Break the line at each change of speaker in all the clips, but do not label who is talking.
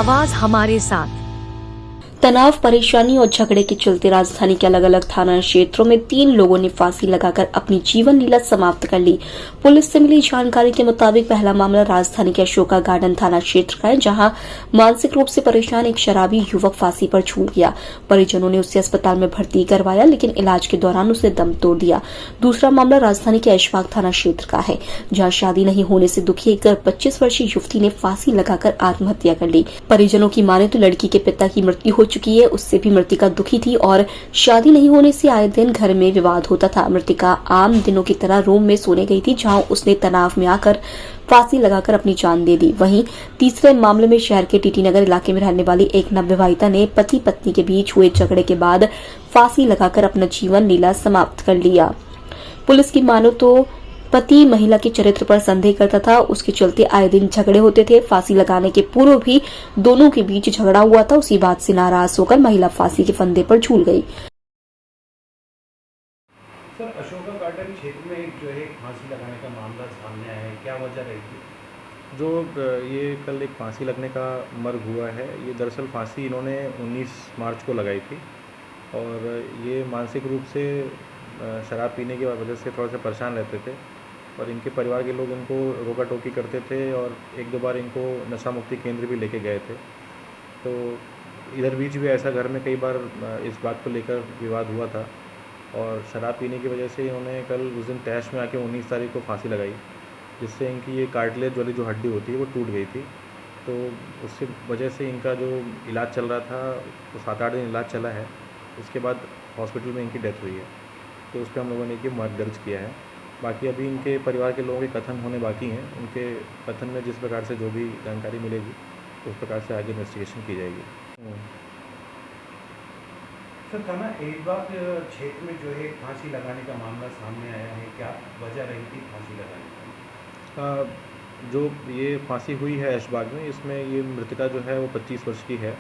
आवाज हमारे साथ।
तनाव, परेशानी और झगड़े के चलते राजधानी के अलग अलग थाना क्षेत्रों में 3 लोगों ने फांसी लगाकर अपनी जीवन लीला समाप्त कर ली। पुलिस से मिली जानकारी के मुताबिक पहला मामला राजधानी के अशोका गार्डन थाना क्षेत्र का है, जहां मानसिक रूप से परेशान एक शराबी युवक फांसी पर झूल गया। परिजनों ने उसे अस्पताल में भर्ती करवाया, लेकिन इलाज के दौरान उसे दम तोड़ दिया। दूसरा मामला राजधानी के ऐशबाग थाना क्षेत्र का है, जहां शादी नहीं होने से दुखी एक 25 वर्षीय युवती ने फांसी लगाकर आत्महत्या कर ली। परिजनों की माने तो लड़की के पिता की मृत्यु हो चुकी है, उससे भी मृतिका दुखी थी और शादी नहीं होने से आए दिन घर में विवाद होता था। मृतिका आम दिनों की तरह रूम में सोने गई थी, जहां उसने तनाव में आकर फांसी लगाकर अपनी जान दे दी। वहीं तीसरे मामले में शहर के टीटी नगर इलाके में रहने वाली एक नवविवाहिता ने पति पत्नी के बीच हुए झगड़े के बाद फांसी लगाकर अपना जीवन लीला समाप्त कर लिया। पुलिस की मानो तो पति महिला के चरित्र पर संदेह करता था, उसके चलते आए दिन झगड़े होते थे। फांसी लगाने के पूर्व भी दोनों के बीच झगड़ा हुआ था। उसी बात से नाराज होकर महिला फांसी के फंदे पर झूल गई।
सर, अशोका गार्डन क्षेत्र में जो है फांसी लगाने का मामला सामने आया है, क्या वजह रही थी?
जो ये कल एक फांसी लगने का मर्ग हुआ है, ये दरअसल फांसी इन्होंने 19 मार्च को लगाई थी और ये मानसिक रूप से शराब पीने की वजह से थोड़ा सा परेशान रहते थे और इनके परिवार के लोग इनको रोका टोकी करते थे और 1-2 बार इनको नशा मुक्ति केंद्र भी लेके गए थे। तो इधर बीच भी ऐसा घर में कई बार इस बात को लेकर विवाद हुआ था और शराब पीने की वजह से इन्होंने कल उस दिन तैश में आके 19 तारीख को फांसी लगाई, जिससे इनकी ये कार्टिलेज वाली जो हड्डी होती है वो टूट गई थी। तो उससे वजह से इनका जो इलाज चल रहा था वो 7-8 दिन इलाज चला है। उसके बाद हॉस्पिटल में इनकी डेथ हुई है, तो उस पर हम लोगों ने ये मर्ग दर्ज किया है। बाकी अभी इनके परिवार के लोगों के कथन होने बाकी हैं। उनके कथन में जिस प्रकार से जो भी जानकारी मिलेगी उस प्रकार से आगे इन्वेस्टिगेशन की जाएगी।
सर, थाना ऐशबाग क्षेत्र में जो है फांसी लगाने का मामला सामने आया है, क्या वजह रही थी फांसी लगाने की?
जो ये फांसी हुई है ऐशबाग में, इसमें ये मृतिका जो है वो 25 वर्ष की है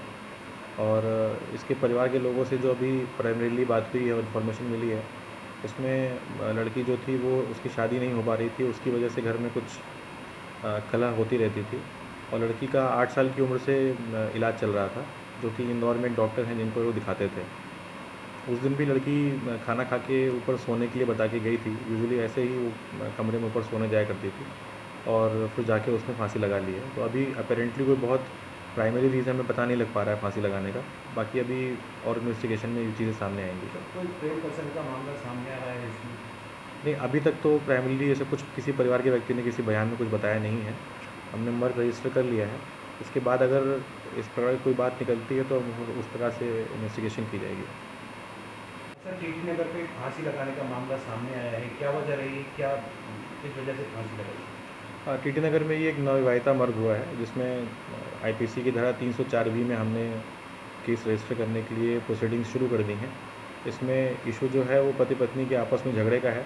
और इसके परिवार के लोगों से जो अभी प्राइमरीली बात हुई है और इन्फॉर्मेशन मिली है, उसमें लड़की जो थी वो उसकी शादी नहीं हो पा रही थी, उसकी वजह से घर में कुछ कलह होती रहती थी और लड़की का 8 साल की उम्र से इलाज चल रहा था, जो कि इंदौर में एक डॉक्टर हैं जिनको वो दिखाते थे। उस दिन भी लड़की खाना खा के ऊपर सोने के लिए बता के गई थी। यूजुअली ऐसे ही वो कमरे में ऊपर सोने जाया करती थी और फिर जाके उसने फांसी लगा ली है। तो अभी अपेरेंटली कोई बहुत प्राइमरी रीज़न में पता नहीं लग पा रहा है फांसी लगाने का। बाकी अभी और इन्वेस्टिगेशन में ये चीज़ें सामने आएंगी।
कोई प्रेम प्रसंग का मामला सामने आ रहा है इसमें?
नहीं, अभी तक तो प्राइमरीली ऐसे कुछ किसी परिवार के व्यक्ति ने किसी बयान में कुछ बताया नहीं है। हमने मर्ग रजिस्टर कर लिया है। इसके बाद अगर इस प्रकार की कोई बात निकलती है तो उस प्रकार से इन्वेस्टिगेशन की जाएगी।
सर, टीटी नगर पे फांसी लगाने का मामला सामने आया है, क्या वजह रही, क्या किस वजह से फांसी लगाई?
टीटी नगर में ये एक नवविवाहिता मर्ग हुआ है, जिसमें आईपीसी की धारा 304B में हमने केस रजिस्टर करने के लिए प्रोसीडिंग्स शुरू कर दी हैं। इसमें इशू जो है वो पति पत्नी के आपस में झगड़े का है।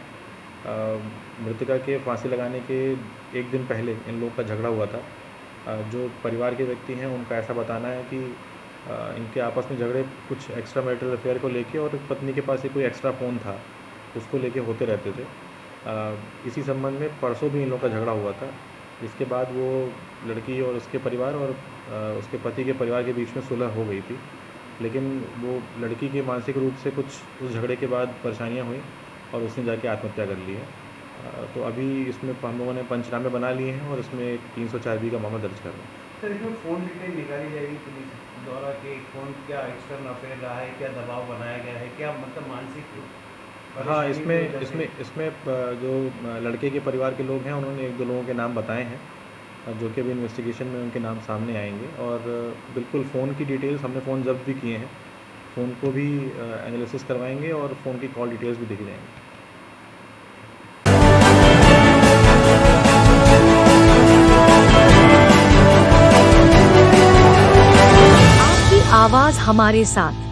मृतिका के फांसी लगाने के 1 दिन पहले इन लोगों का झगड़ा हुआ था। जो परिवार के व्यक्ति हैं उनका ऐसा बताना है कि इनके आपस में झगड़े कुछ एक्स्ट्रा मैरिटल अफेयर को लेके और पत्नी के पास ही कोई एक्स्ट्रा फ़ोन था, उसको लेके होते रहते थे। इसी संबंध में परसों भी इन लोगों का झगड़ा हुआ था। इसके बाद वो लड़की और उसके परिवार और उसके पति के परिवार के बीच में सुलह हो गई थी, लेकिन वो लड़की के मानसिक रूप से कुछ उस झगड़े के बाद परेशानियां हुई और उसने जाके आत्महत्या कर ली है। तो अभी इसमें हम लोगों ने पंचनामे बना लिए हैं और इसमें 304B का मामला दर्ज कर रहे हैं।
सर, इसमें फ़ोन डिटेल निकाली जाएगी पुलिस द्वारा कि फ़ोन क्या एक्सटर्न अफेयर रहा है, क्या दबाव बनाया गया है, क्या मतलब मानसिक?
हाँ, इसमें जो लड़के के परिवार के लोग हैं उन्होंने 1-2 लोगों के नाम बताए हैं, जो कि अभी इन्वेस्टिगेशन में उनके नाम सामने आएंगे और बिल्कुल फ़ोन की डिटेल्स हमने फ़ोन जब्त भी किए हैं, फ़ोन को भी एनालिसिस करवाएंगे और फ़ोन की कॉल डिटेल्स भी दिख जाएंगी।
आपकी आवाज हमारे साथ।